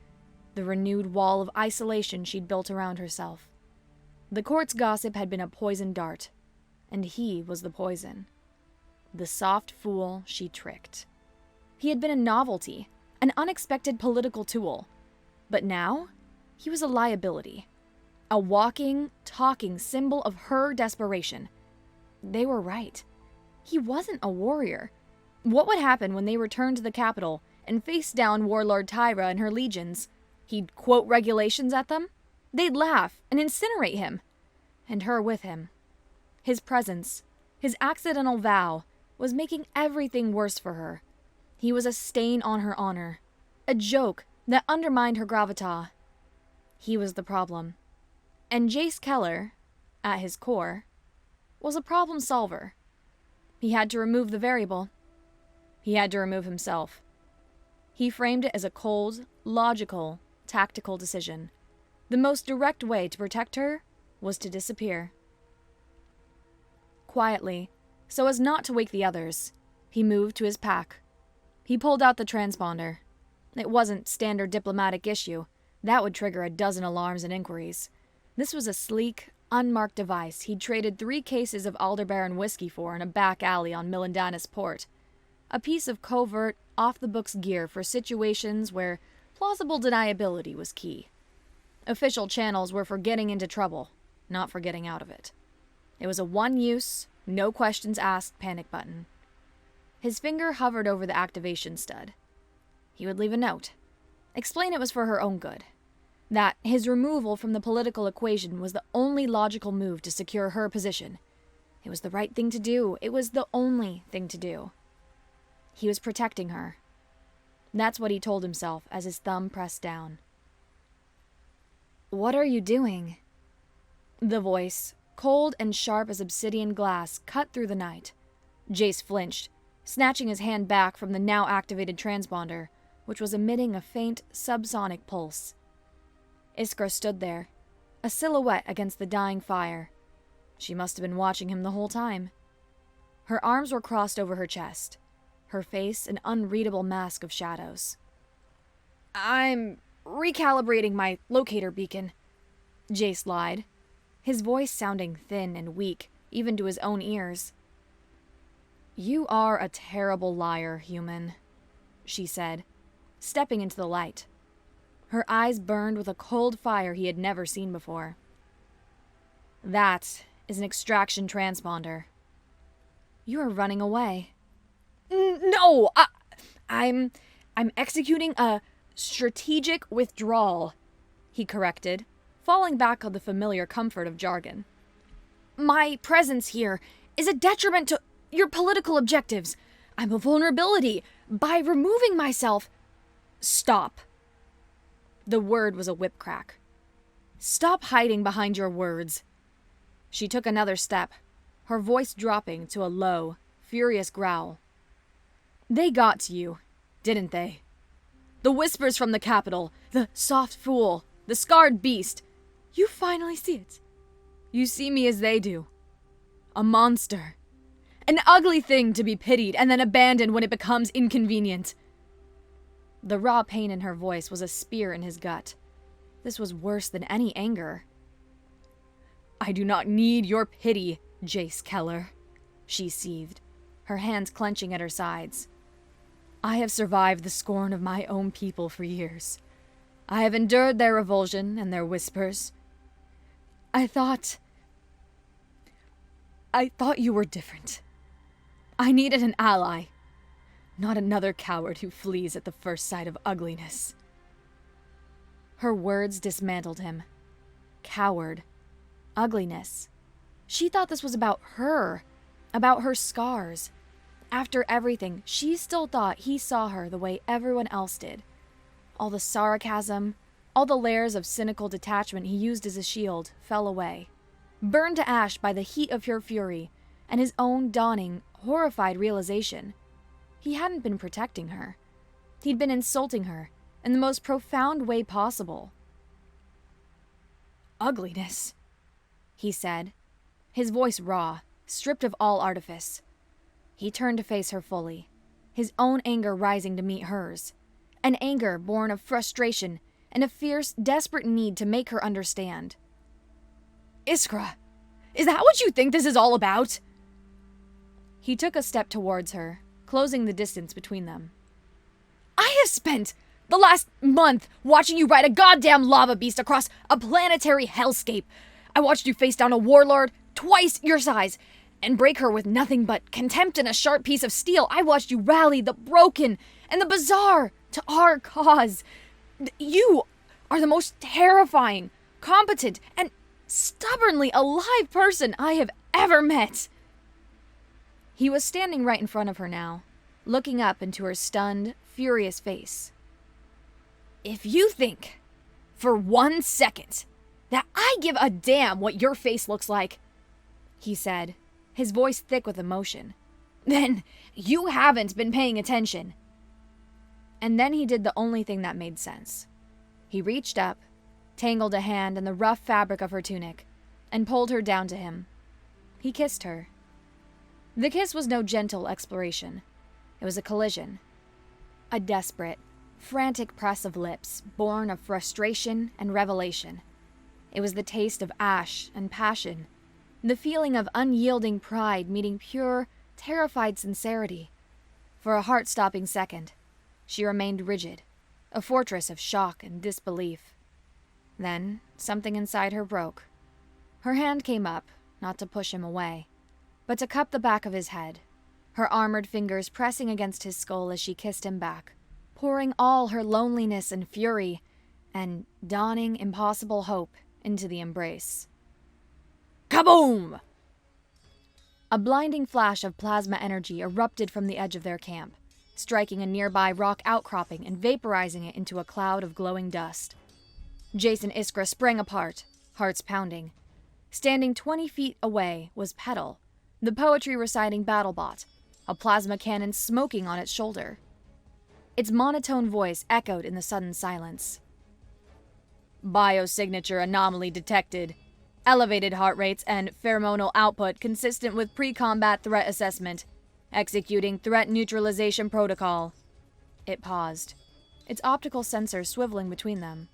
the renewed wall of isolation she'd built around herself. The court's gossip had been a poisoned dart, and he was the poison. The soft fool she tricked. He had been a novelty, an unexpected political tool, but now he was a liability, a walking, talking symbol of her desperation. They were right. He wasn't a warrior. What would happen when they returned to the capital and faced down Warlord Tyra and her legions? He'd quote regulations at them? They'd laugh and incinerate him. And her with him. His presence, his accidental vow, was making everything worse for her. He was a stain on her honor, a joke that undermined her gravitas. He was the problem. And Jace Keller, at his core, was a problem solver. He had to remove the variable. He had to remove himself. He framed it as a cold, logical, tactical decision. The most direct way to protect her was to disappear. Quietly, so as not to wake the others, he moved to his pack. He pulled out the transponder. It wasn't standard diplomatic issue. That would trigger a dozen alarms and inquiries. This was a sleek, unmarked device he'd traded 3 cases of Aldebaran whiskey for in a back alley on Millendanus Port. A piece of covert, off-the-books gear for situations where plausible deniability was key. Official channels were for getting into trouble, not for getting out of it. It was a one-use, no questions asked panic button. His finger hovered over the activation stud. He would leave a note. Explain it was for her own good. That his removal from the political equation was the only logical move to secure her position. It was the right thing to do. It was the only thing to do. He was protecting her. That's what he told himself as his thumb pressed down. "What are you doing?" The voice, cold and sharp as obsidian glass, cut through the night. Jace flinched, snatching his hand back from the now-activated transponder, which was emitting a faint, subsonic pulse. Iskra stood there, a silhouette against the dying fire. She must have been watching him the whole time. Her arms were crossed over her chest, her face an unreadable mask of shadows. "I'm recalibrating my locator beacon," Jace lied, his voice sounding thin and weak, even to his own ears. "You are a terrible liar, human," she said, stepping into the light. Her eyes burned with a cold fire he had never seen before. "That is an extraction transponder. You are running away." "No! I'm executing a strategic withdrawal," he corrected, falling back on the familiar comfort of jargon. "My presence here is a detriment to your political objectives. I'm a vulnerability. By removing myself—" "Stop." The word was a whip crack. "Stop hiding behind your words." She took another step, her voice dropping to a low, furious growl. "They got to you, didn't they? The whispers from the capital, the soft fool, the scarred beast. You finally see it. You see me as they do. A monster. An ugly thing to be pitied and then abandoned when it becomes inconvenient." The raw pain in her voice was a spear in his gut. This was worse than any anger. "I do not need your pity, Jace Keller," she seethed, her hands clenching at her sides. "I have survived the scorn of my own people for years. I have endured their revulsion and their whispers. I thought you were different. I needed an ally, not another coward who flees at the first sight of ugliness." Her words dismantled him. Coward. Ugliness. She thought this was about her scars. After everything, she still thought he saw her the way everyone else did. All the sarcasm, all the layers of cynical detachment he used as a shield fell away, burned to ash by the heat of her fury and his own dawning, horrified realization. He hadn't been protecting her. He'd been insulting her in the most profound way possible. "Ugliness," he said, his voice raw, stripped of all artifice. He turned to face her fully, his own anger rising to meet hers, an anger born of frustration and a fierce, desperate need to make her understand. "Iskra, is that what you think this is all about?" He took a step towards her, closing the distance between them. "I have spent the last month watching you ride a goddamn lava beast across a planetary hellscape. I watched you face down a warlord twice your size and break her with nothing but contempt and a sharp piece of steel. I watched you rally the broken and the bizarre to our cause. You are the most terrifying, competent, and stubbornly alive person I have ever met." He was standing right in front of her now, looking up into her stunned, furious face. "If you think, for 1 second, that I give a damn what your face looks like," he said, his voice thick with emotion, "then you haven't been paying attention." And then he did the only thing that made sense. He reached up, tangled a hand in the rough fabric of her tunic, and pulled her down to him. He kissed her. The kiss was no gentle exploration. It was a collision. A desperate, frantic press of lips, born of frustration and revelation. It was the taste of ash and passion, the feeling of unyielding pride meeting pure, terrified sincerity. For a heart-stopping second, she remained rigid, a fortress of shock and disbelief. Then, something inside her broke. Her hand came up, not to push him away, but to cup the back of his head, her armored fingers pressing against his skull as she kissed him back, pouring all her loneliness and fury and dawning impossible hope into the embrace. Kaboom! A blinding flash of plasma energy erupted from the edge of their camp, striking a nearby rock outcropping and vaporizing it into a cloud of glowing dust. Jace and Iskra sprang apart, hearts pounding. Standing 20 feet away was Petal, the poetry-reciting battlebot, a plasma cannon smoking on its shoulder. Its monotone voice echoed in the sudden silence. Biosignature anomaly detected. Elevated heart rates and pheromonal output consistent with pre-combat threat assessment. Executing threat neutralization protocol. It paused, its optical sensor swiveling between them.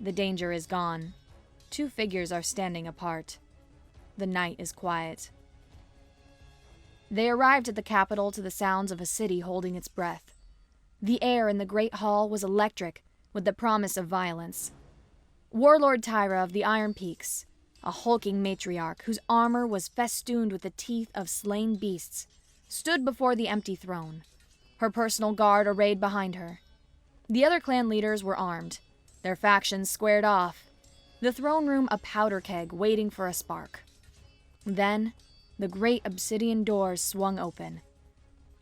The danger is gone. 2 figures are standing apart. The night is quiet. They arrived at the capital to the sounds of a city holding its breath. The air in the great hall was electric, with the promise of violence. Warlord Tyra of the Iron Peaks, a hulking matriarch whose armor was festooned with the teeth of slain beasts, stood before the empty throne, her personal guard arrayed behind her. The other clan leaders were armed, their factions squared off, the throne room a powder keg waiting for a spark. Then, the great obsidian doors swung open.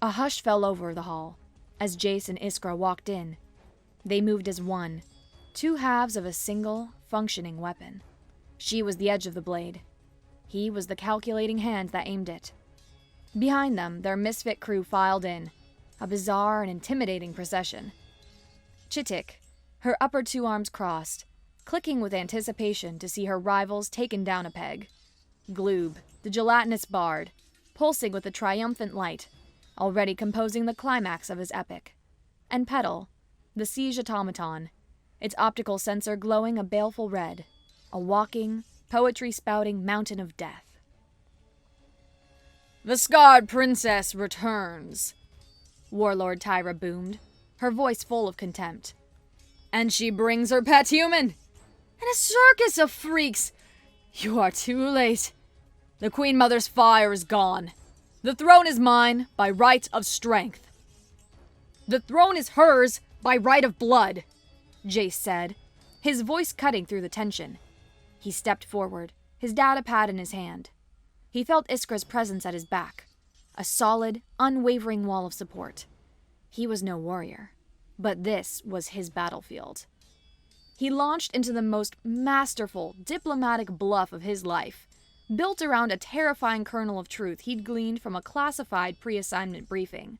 A hush fell over the hall as Jace and Iskra walked in. They moved as one, 2 halves of a single, functioning weapon. She was the edge of the blade. He was the calculating hand that aimed it. Behind them, their misfit crew filed in, a bizarre and intimidating procession. Chitik, her upper 2 arms crossed, clicking with anticipation to see her rivals taken down a peg. Gloob, the gelatinous bard, pulsing with a triumphant light, already composing the climax of his epic. And Petal, the siege automaton, its optical sensor glowing a baleful red, a walking, poetry-spouting mountain of death. The scarred princess returns, Warlord Tyra boomed, her voice full of contempt. And she brings her pet human! And a circus of freaks! You are too late. The Queen Mother's fire is gone. The throne is mine by right of strength. The throne is hers by right of blood, Jace said, his voice cutting through the tension. He stepped forward, his data pad in his hand. He felt Iskra's presence at his back, a solid, unwavering wall of support. He was no warrior, but this was his battlefield. He launched into the most masterful, diplomatic bluff of his life, built around a terrifying kernel of truth he'd gleaned from a classified pre-assignment briefing.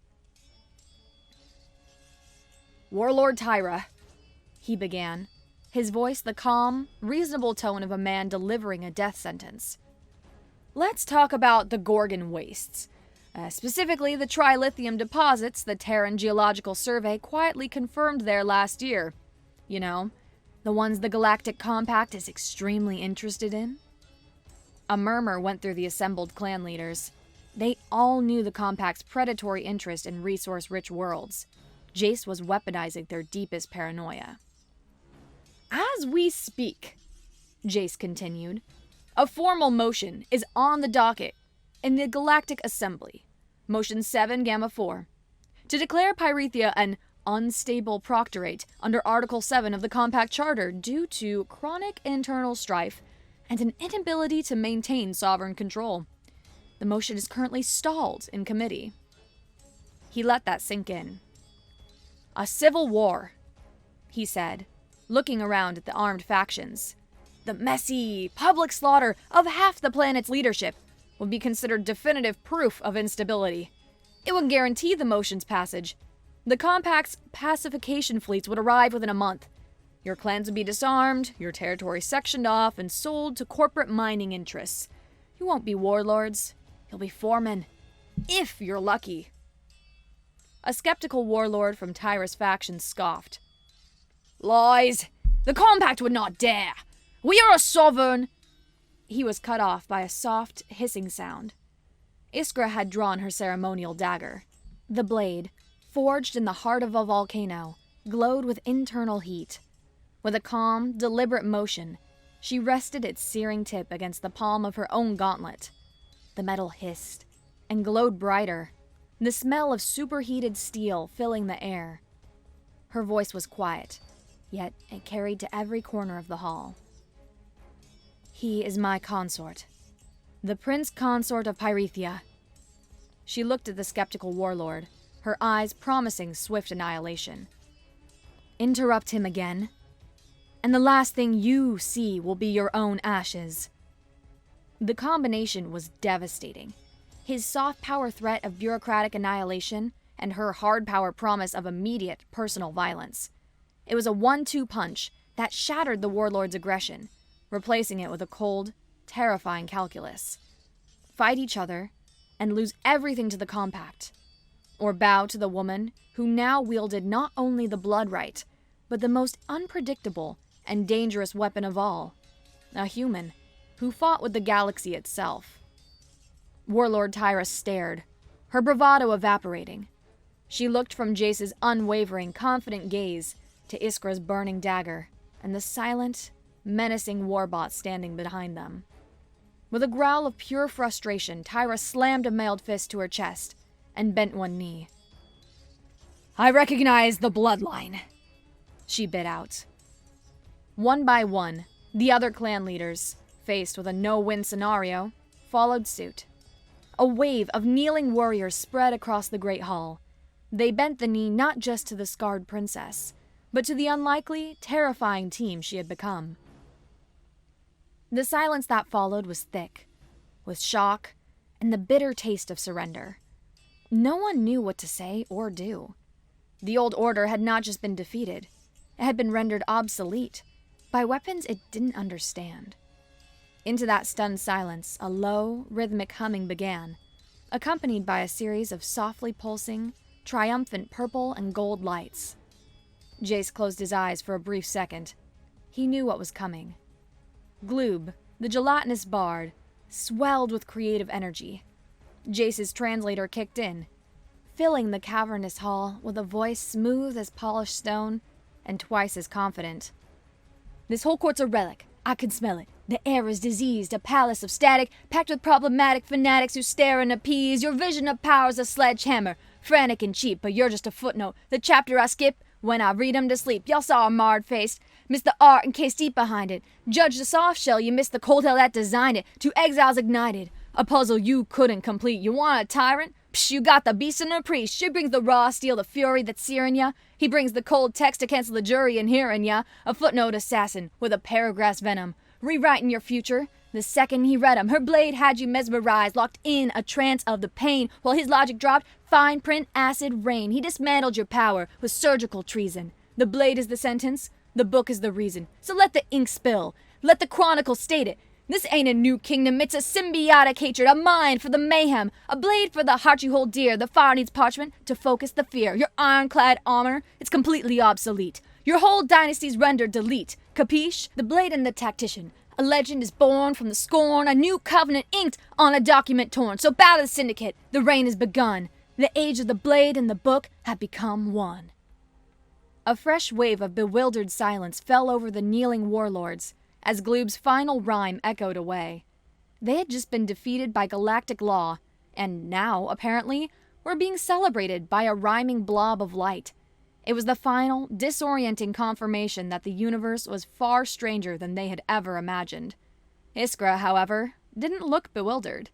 Warlord Tyra, he began, his voice the calm, reasonable tone of a man delivering a death sentence. Let's talk about the Gorgon wastes, specifically the trilithium deposits the Terran Geological Survey quietly confirmed there last year. You know, the ones the Galactic Compact is extremely interested in. A murmur went through the assembled clan leaders. They all knew the Compact's predatory interest in resource-rich worlds. Jace was weaponizing their deepest paranoia. As we speak, Jace continued, a formal motion is on the docket in the Galactic Assembly, Motion 7 Gamma 4, to declare Pythia an unstable proctorate under Article 7 of the Compact Charter due to chronic internal strife and an inability to maintain sovereign control. The motion is currently stalled in committee. He let that sink in. A civil war, he said, looking around at the armed factions. The messy, public slaughter of half the planet's leadership would be considered definitive proof of instability. It would guarantee the motion's passage. The Compact's pacification fleets would arrive within a month. Your clans would be disarmed, your territory sectioned off, and sold to corporate mining interests. You won't be warlords. You'll be foremen. If you're lucky. A skeptical warlord from Tyra's faction scoffed. Lies! The compact would not dare! We are a sovereign—" He was cut off by a soft, hissing sound. Iskra had drawn her ceremonial dagger. The blade, forged in the heart of a volcano, glowed with internal heat. With a calm, deliberate motion, she rested its searing tip against the palm of her own gauntlet. The metal hissed and glowed brighter, the smell of superheated steel filling the air. Her voice was quiet, yet it carried to every corner of the hall. "He is my consort, the Prince Consort of Pythia." She looked at the skeptical warlord, her eyes promising swift annihilation. "Interrupt him again, and the last thing you see will be your own ashes." The combination was devastating. His soft power threat of bureaucratic annihilation and her hard power promise of immediate personal violence. It was a 1-2 punch that shattered the warlord's aggression, replacing it with a cold, terrifying calculus. Fight each other and lose everything to the compact, or bow to the woman who now wielded not only the blood right, but the most unpredictable and dangerous weapon of all, a human who fought with the galaxy itself. Warlord Tyra stared, her bravado evaporating. She looked from Jace's unwavering, confident gaze to Iskra's burning dagger and the silent, menacing warbot standing behind them. With a growl of pure frustration, Tyra slammed a mailed fist to her chest and bent one knee. "I recognize the bloodline," she bit out. One by one, the other clan leaders, faced with a no-win scenario, followed suit. A wave of kneeling warriors spread across the great hall. They bent the knee not just to the scarred princess, but to the unlikely, terrifying team she had become. The silence that followed was thick, with shock and the bitter taste of surrender. No one knew what to say or do. The old order had not just been defeated, it had been rendered obsolete by weapons it didn't understand. Into that stunned silence, a low, rhythmic humming began, accompanied by a series of softly pulsing, triumphant purple and gold lights. Jace closed his eyes for a brief second. He knew what was coming. Gloob, the gelatinous bard, swelled with creative energy. Jace's translator kicked in, filling the cavernous hall with a voice smooth as polished stone and twice as confident. "This whole court's a relic. I can smell it. The air is diseased, a palace of static, packed with problematic fanatics who stare and appease. Your vision of power's a sledgehammer, frantic and cheap, but you're just a footnote. The chapter I skip when I read 'em to sleep. Y'all saw a marred face, missed the art and case deep behind it. Judge the soft shell, you missed the cold hell that designed it. 2 exiles ignited, a puzzle you couldn't complete. You want a tyrant? Psh, you got the beast and the priest. She brings the raw steel, the fury that's searing ya. He brings the cold text to cancel the jury and hearing ya. A footnote assassin with a paragraph's venom, rewriting your future the second he read 'em. Her blade had you mesmerized, locked in a trance of the pain, while his logic dropped fine print acid rain. He dismantled your power with surgical treason. The blade is the sentence, the book is the reason. So let the ink spill, let the chronicle state it. This ain't a new kingdom, it's a symbiotic hatred, a mind for the mayhem, a blade for the heart you hold dear. The fire needs parchment to focus the fear. Your ironclad armor, it's completely obsolete. Your whole dynasty's rendered delete. Capiche? The blade and the tactician. A legend is born from the scorn, a new covenant inked on a document torn. So bow to the syndicate, the reign has begun. The age of the blade and the book have become one. A fresh wave of bewildered silence fell over the kneeling warlords as Gloob's final rhyme echoed away. They had just been defeated by galactic law, and now, apparently, were being celebrated by a rhyming blob of light. It was the final, disorienting confirmation that the universe was far stranger than they had ever imagined. Iskra, however, didn't look bewildered.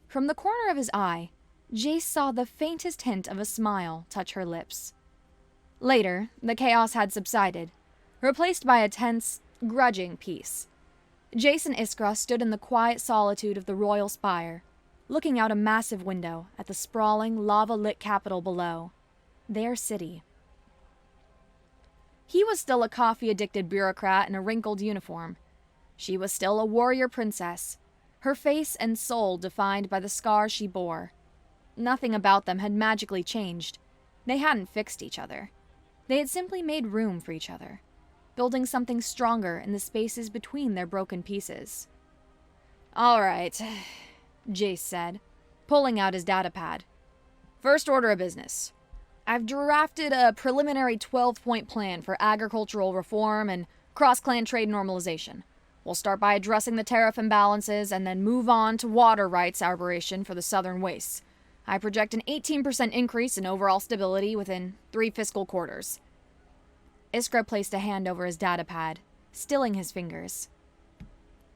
From the corner of his eye, Jace saw the faintest hint of a smile touch her lips. Later, the chaos had subsided, replaced by a tense, grudging peace. Jace and Iskra stood in the quiet solitude of the royal spire, looking out a massive window at the sprawling, lava-lit capital below, their city. He was still a coffee-addicted bureaucrat in a wrinkled uniform. She was still a warrior princess, her face and soul defined by the scars she bore. Nothing about them had magically changed. They hadn't fixed each other. They had simply made room for each other. building something stronger in the spaces between their broken pieces. "All right," Jace said, pulling out his datapad. "First order of business. I've drafted a preliminary 12-point plan for agricultural reform and cross-clan trade normalization. We'll start by addressing the tariff imbalances and then move on to water rights arboration for the southern wastes. I project an 18% increase in overall stability within 3 fiscal quarters." Iskra placed a hand over his datapad, stilling his fingers.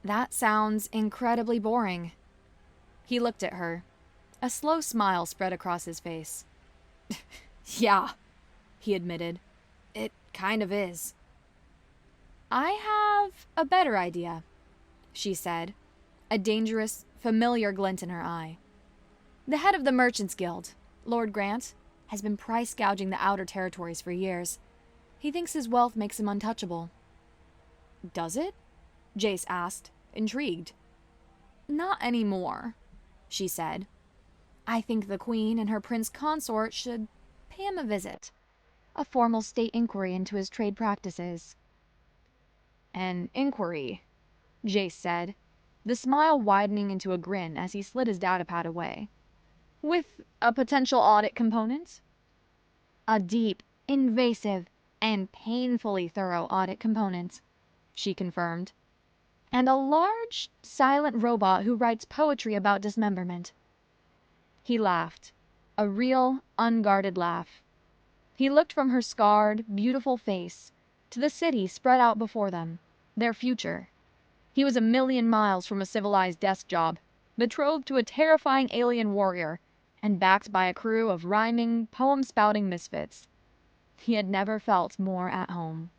"That sounds incredibly boring." He looked at her. A slow smile spread across his face. "Yeah," he admitted. "It kind of is." "I have a better idea," she said, a dangerous, familiar glint in her eye. "The head of the Merchants Guild, Lord Grant, has been price gouging the outer territories for years. He thinks his wealth makes him untouchable." "Does it?" Jace asked, intrigued. "Not anymore," she said. "I think the Queen and her prince consort should pay him a visit. A formal state inquiry into his trade practices." "An inquiry," Jace said, the smile widening into a grin as he slid his datapad away. "With a potential audit component?" "A deep, invasive, and painfully thorough audit component," she confirmed. "And a large, silent robot who writes poetry about dismemberment." He laughed, a real, unguarded laugh. He looked from her scarred, beautiful face to the city spread out before them, their future. He was a million miles from a civilized desk job, betrothed to a terrifying alien warrior, and backed by a crew of rhyming, poem-spouting misfits. He had never felt more at home.